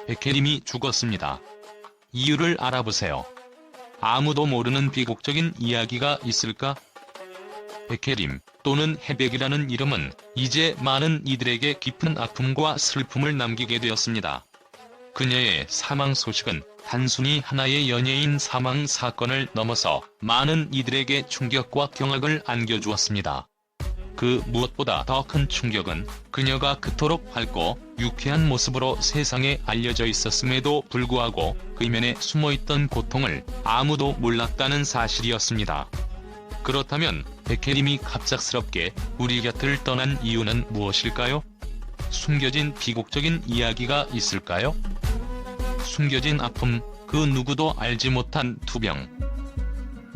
백혜림이 죽었습니다. 이유를 알아보세요. 아무도 모르는 비극적인 이야기가 있을까? 백혜림 또는 해백이라는 이름은 이제 많은 이들에게 깊은 아픔과 슬픔을 남기게 되었습니다. 그녀의 사망 소식은 단순히 하나의 연예인 사망 사건을 넘어서 많은 이들에게 충격과 경악을 안겨주었습니다. 그 무엇보다 더 큰 충격은 그녀가 그토록 밝고 유쾌한 모습으로 세상에 알려져 있었음에도 불구하고 그 이면에 숨어있던 고통을 아무도 몰랐다는 사실이었습니다. 그렇다면 백혜림이 갑작스럽게 우리 곁을 떠난 이유는 무엇일까요? 숨겨진 비극적인 이야기가 있을까요? 숨겨진 아픔, 그 누구도 알지 못한 투병.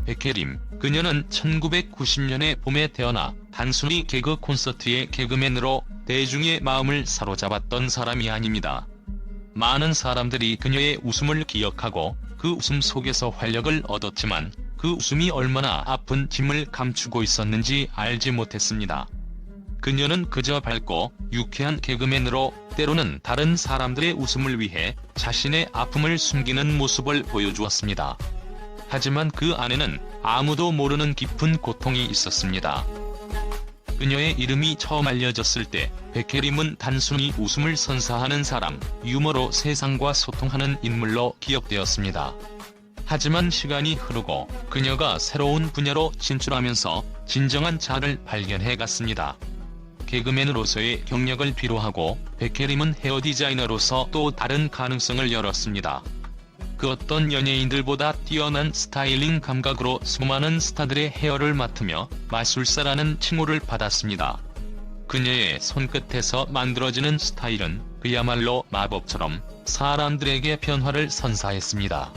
백혜림, 그녀는 1990년의 봄에 태어나 단순히 개그 콘서트의 개그맨으로 대중의 마음을 사로잡았던 사람이 아닙니다. 많은 사람들이 그녀의 웃음을 기억하고 그 웃음 속에서 활력을 얻었지만 그 웃음이 얼마나 아픈 짐을 감추고 있었는지 알지 못했습니다. 그녀는 그저 밝고 유쾌한 개그맨으로 때로는 다른 사람들의 웃음을 위해 자신의 아픔을 숨기는 모습을 보여주었습니다. 하지만 그 안에는 아무도 모르는 깊은 고통이 있었습니다. 그녀의 이름이 처음 알려졌을 때 백혜림은 단순히 웃음을 선사하는 사람, 유머로 세상과 소통하는 인물로 기억되었습니다. 하지만 시간이 흐르고 그녀가 새로운 분야로 진출하면서 진정한 자아를 발견해갔습니다. 개그맨으로서의 경력을 뒤로하고 백혜림은 헤어 디자이너로서 또 다른 가능성을 열었습니다. 그 어떤 연예인들보다 뛰어난 스타일링 감각으로 수많은 스타들의 헤어를 맡으며 마술사라는 칭호를 받았습니다. 그녀의 손끝에서 만들어지는 스타일은 그야말로 마법처럼 사람들에게 변화를 선사했습니다.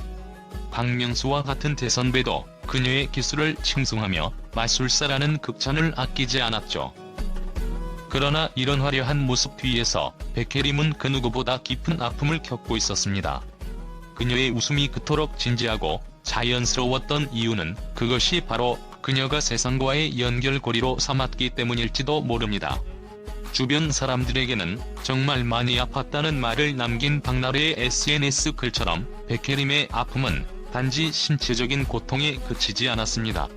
박명수와 같은 대선배도 그녀의 기술을 칭송하며 마술사라는 극찬을 아끼지 않았죠. 그러나 이런 화려한 모습 뒤에서 백혜림은 그 누구보다 깊은 아픔을 겪고 있었습니다. 그녀의 웃음이 그토록 진지하고 자연스러웠던 이유는 그것이 바로 그녀가 세상과의 연결고리로 삼았기 때문일지도 모릅니다. 주변 사람들에게는 정말 많이 아팠다는 말을 남긴 박나래의 SNS 글처럼 백혜림의 아픔은 단지 신체적인 고통에 그치지 않았습니다.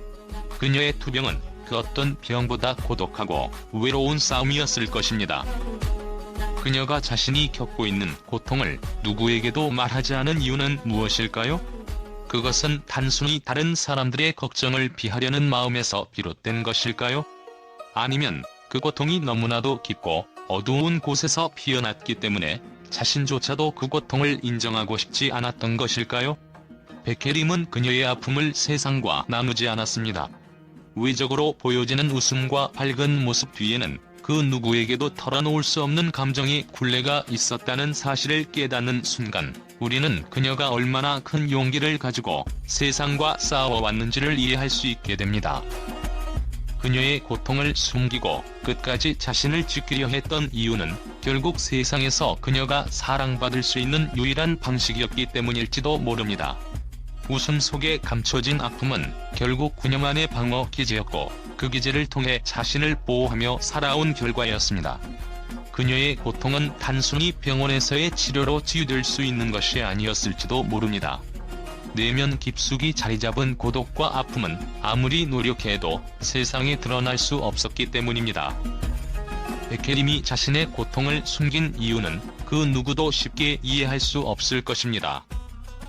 그녀의 투병은 그 어떤 병보다 고독하고 외로운 싸움이었을 것입니다. 그녀가 자신이 겪고 있는 고통을 누구에게도 말하지 않은 이유는 무엇일까요? 그것은 단순히 다른 사람들의 걱정을 피하려는 마음에서 비롯된 것일까요? 아니면 그 고통이 너무나도 깊고 어두운 곳에서 피어났기 때문에 자신조차도 그 고통을 인정하고 싶지 않았던 것일까요? 백혜림은 그녀의 아픔을 세상과 나누지 않았습니다. 외적으로 보여지는 웃음과 밝은 모습 뒤에는 그 누구에게도 털어놓을 수 없는 감정의 굴레가 있었다는 사실을 깨닫는 순간 우리는 그녀가 얼마나 큰 용기를 가지고 세상과 싸워왔는지를 이해할 수 있게 됩니다. 그녀의 고통을 숨기고 끝까지 자신을 지키려 했던 이유는 결국 세상에서 그녀가 사랑받을 수 있는 유일한 방식이었기 때문일지도 모릅니다. 웃음 속에 감춰진 아픔은 결국 그녀만의 방어 기제였고 그 기제를 통해 자신을 보호하며 살아온 결과였습니다. 그녀의 고통은 단순히 병원에서의 치료로 치유될 수 있는 것이 아니었을지도 모릅니다. 내면 깊숙이 자리잡은 고독과 아픔은 아무리 노력해도 세상에 드러날 수 없었기 때문입니다. 백혜림이 자신의 고통을 숨긴 이유는 그 누구도 쉽게 이해할 수 없을 것입니다.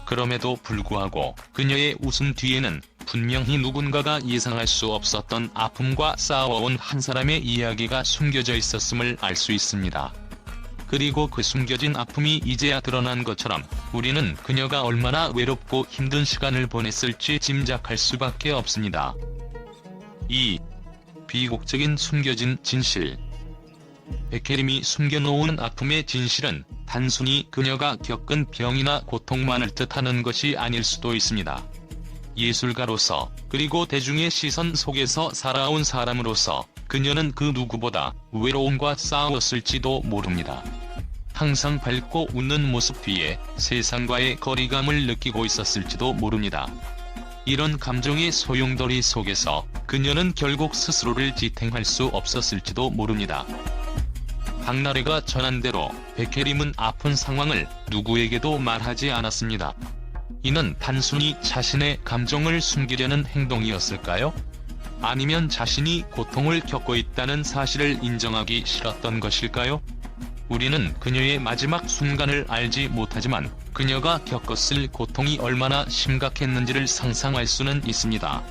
그럼에도 불구하고 그녀의 웃음 뒤에는 분명히 누군가가 예상할 수 없었던 아픔과 싸워온 한 사람의 이야기가 숨겨져 있었음을 알 수 있습니다. 그리고 그 숨겨진 아픔이 이제야 드러난 것처럼 우리는 그녀가 얼마나 외롭고 힘든 시간을 보냈을지 짐작할 수밖에 없습니다. 2. 비극적인 숨겨진 진실. 백혜림이 숨겨놓은 아픔의 진실은 단순히 그녀가 겪은 병이나 고통만을 뜻하는 것이 아닐 수도 있습니다. 예술가로서 그리고 대중의 시선 속에서 살아온 사람으로서 그녀는 그 누구보다 외로움과 싸웠을지도 모릅니다. 항상 밝고 웃는 모습 뒤에 세상과의 거리감을 느끼고 있었을지도 모릅니다. 이런 감정의 소용돌이 속에서 그녀는 결국 스스로를 지탱할 수 없었을지도 모릅니다. 박나래가 전한 대로 백혜림은 아픈 상황을 누구에게도 말하지 않았습니다. 이는 단순히 자신의 감정을 숨기려는 행동이었을까요? 아니면 자신이 고통을 겪고 있다는 사실을 인정하기 싫었던 것일까요? 우리는 그녀의 마지막 순간을 알지 못하지만 그녀가 겪었을 고통이 얼마나 심각했는지를 상상할 수는 있습니다.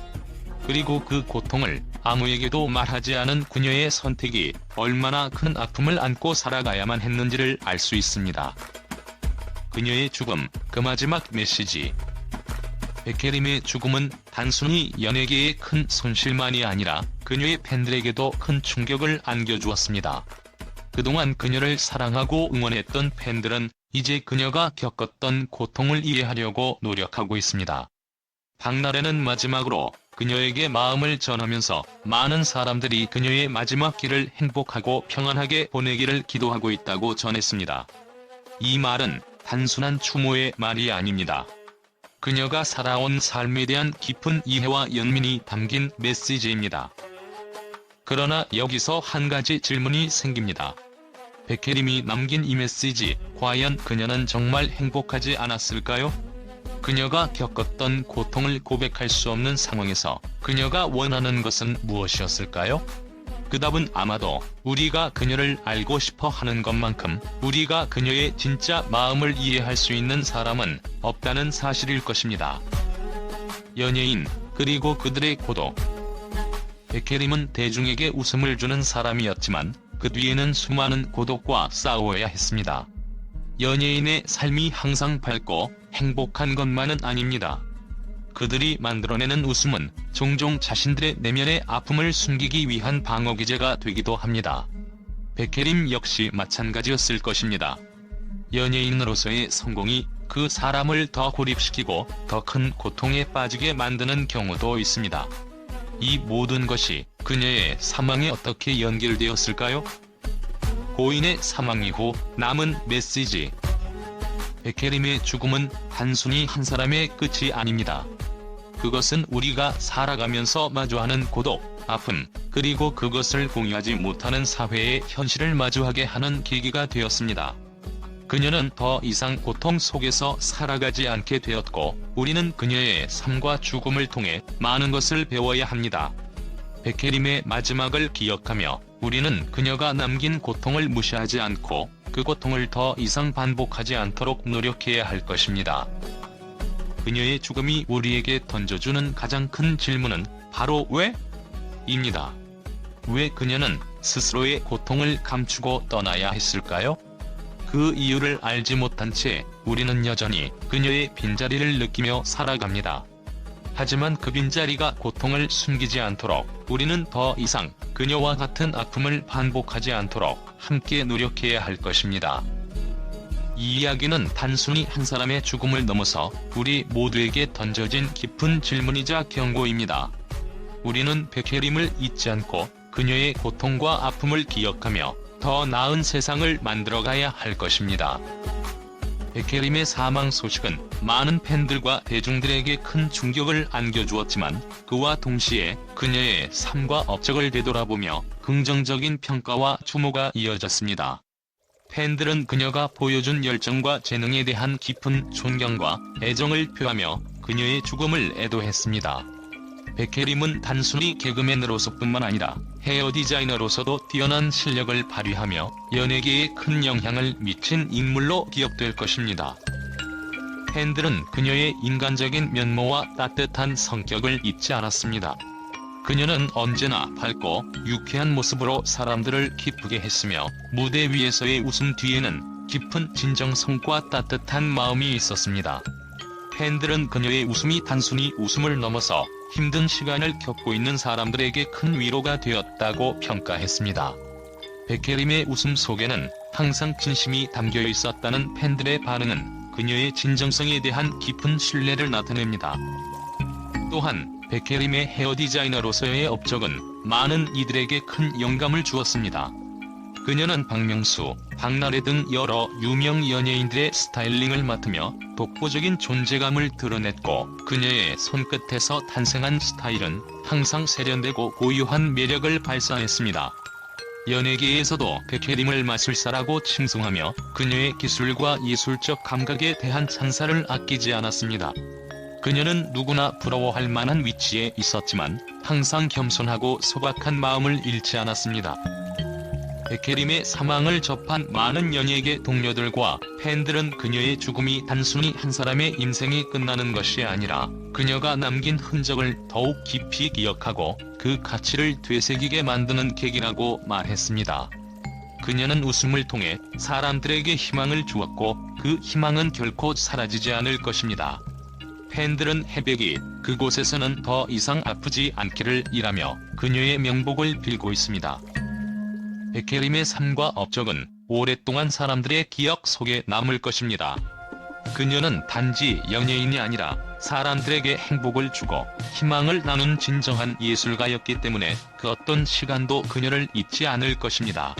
그리고 그 고통을 아무에게도 말하지 않은 그녀의 선택이 얼마나 큰 아픔을 안고 살아가야만 했는지를 알 수 있습니다. 그녀의 죽음, 그 마지막 메시지. 백혜림의 죽음은 단순히 연예계에 큰 손실만이 아니라 그녀의 팬들에게도 큰 충격을 안겨주었습니다. 그동안 그녀를 사랑하고 응원했던 팬들은 이제 그녀가 겪었던 고통을 이해하려고 노력하고 있습니다. 박나래는 마지막으로 그녀에게 마음을 전하면서 많은 사람들이 그녀의 마지막 길을 행복하고 평안하게 보내기를 기도하고 있다고 전했습니다. 이 말은 단순한 추모의 말이 아닙니다. 그녀가 살아온 삶에 대한 깊은 이해와 연민이 담긴 메시지입니다. 그러나 여기서 한 가지 질문이 생깁니다. 백혜림이 남긴 이 메시지, 과연 그녀는 정말 행복하지 않았을까요? 그녀가 겪었던 고통을 고백할 수 없는 상황에서 그녀가 원하는 것은 무엇이었을까요? 그 답은 아마도 우리가 그녀를 알고 싶어 하는 것만큼 우리가 그녀의 진짜 마음을 이해할 수 있는 사람은 없다는 사실일 것입니다. 연예인, 그리고 그들의 고독. 백혜림은 대중에게 웃음을 주는 사람이었지만 그 뒤에는 수많은 고독과 싸워야 했습니다. 연예인의 삶이 항상 밝고 행복한 것만은 아닙니다. 그들이 만들어내는 웃음은 종종 자신들의 내면의 아픔을 숨기기 위한 방어기제가 되기도 합니다. 백혜림 역시 마찬가지였을 것입니다. 연예인으로서의 성공이 그 사람을 더 고립시키고 더 큰 고통에 빠지게 만드는 경우도 있습니다. 이 모든 것이 그녀의 사망에 어떻게 연결되었을까요? 고인의 사망 이후 남은 메시지. 백혜림의 죽음은 단순히 한 사람의 끝이 아닙니다. 그것은 우리가 살아가면서 마주하는 고독, 아픔, 그리고 그것을 공유하지 못하는 사회의 현실을 마주하게 하는 계기가 되었습니다. 그녀는 더 이상 고통 속에서 살아가지 않게 되었고, 우리는 그녀의 삶과 죽음을 통해 많은 것을 배워야 합니다. 백혜림의 마지막을 기억하며 우리는 그녀가 남긴 고통을 무시하지 않고 그 고통을 더 이상 반복하지 않도록 노력해야 할 것입니다. 그녀의 죽음이 우리에게 던져주는 가장 큰 질문은 바로 왜? 입니다. 왜 그녀는 스스로의 고통을 감추고 떠나야 했을까요? 그 이유를 알지 못한 채 우리는 여전히 그녀의 빈자리를 느끼며 살아갑니다. 하지만 그 빈자리가 고통을 숨기지 않도록 우리는 더 이상 그녀와 같은 아픔을 반복하지 않도록 함께 노력해야 할 것입니다. 이 이야기는 단순히 한 사람의 죽음을 넘어서 우리 모두에게 던져진 깊은 질문이자 경고입니다. 우리는 백혜림을 잊지 않고 그녀의 고통과 아픔을 기억하며 더 나은 세상을 만들어가야 할 것입니다. 백혜림의 사망 소식은 많은 팬들과 대중들에게 큰 충격을 안겨주었지만 그와 동시에 그녀의 삶과 업적을 되돌아보며 긍정적인 평가와 추모가 이어졌습니다. 팬들은 그녀가 보여준 열정과 재능에 대한 깊은 존경과 애정을 표하며 그녀의 죽음을 애도했습니다. 백혜림은 단순히 개그맨으로서뿐만 아니라 헤어 디자이너로서도 뛰어난 실력을 발휘하며 연예계에 큰 영향을 미친 인물로 기억될 것입니다. 팬들은 그녀의 인간적인 면모와 따뜻한 성격을 잊지 않았습니다. 그녀는 언제나 밝고 유쾌한 모습으로 사람들을 기쁘게 했으며 무대 위에서의 웃음 뒤에는 깊은 진정성과 따뜻한 마음이 있었습니다. 팬들은 그녀의 웃음이 단순히 웃음을 넘어서 힘든 시간을 겪고 있는 사람들에게 큰 위로가 되었다고 평가했습니다. 백혜림의 웃음 속에는 항상 진심이 담겨 있었다는 팬들의 반응은 그녀의 진정성에 대한 깊은 신뢰를 나타냅니다. 또한 백혜림의 헤어 디자이너로서의 업적은 많은 이들에게 큰 영감을 주었습니다. 그녀는 박명수, 박나래 등 여러 유명 연예인들의 스타일링을 맡으며 독보적인 존재감을 드러냈고 그녀의 손끝에서 탄생한 스타일은 항상 세련되고 고유한 매력을 발산했습니다. 연예계에서도 백혜림을 마술사라고 칭송하며 그녀의 기술과 예술적 감각에 대한 찬사를 아끼지 않았습니다. 그녀는 누구나 부러워할 만한 위치에 있었지만 항상 겸손하고 소박한 마음을 잃지 않았습니다. 백혜림의 사망을 접한 많은 연예계 동료들과 팬들은 그녀의 죽음이 단순히 한 사람의 인생이 끝나는 것이 아니라 그녀가 남긴 흔적을 더욱 깊이 기억하고 그 가치를 되새기게 만드는 계기라고 말했습니다. 그녀는 웃음을 통해 사람들에게 희망을 주었고 그 희망은 결코 사라지지 않을 것입니다. 팬들은 해백이 그곳에서는 더 이상 아프지 않기를 이라며 그녀의 명복을 빌고 있습니다. 백혜림의 삶과 업적은 오랫동안 사람들의 기억 속에 남을 것입니다. 그녀는 단지 연예인이 아니라 사람들에게 행복을 주고 희망을 나눈 진정한 예술가였기 때문에 그 어떤 시간도 그녀를 잊지 않을 것입니다.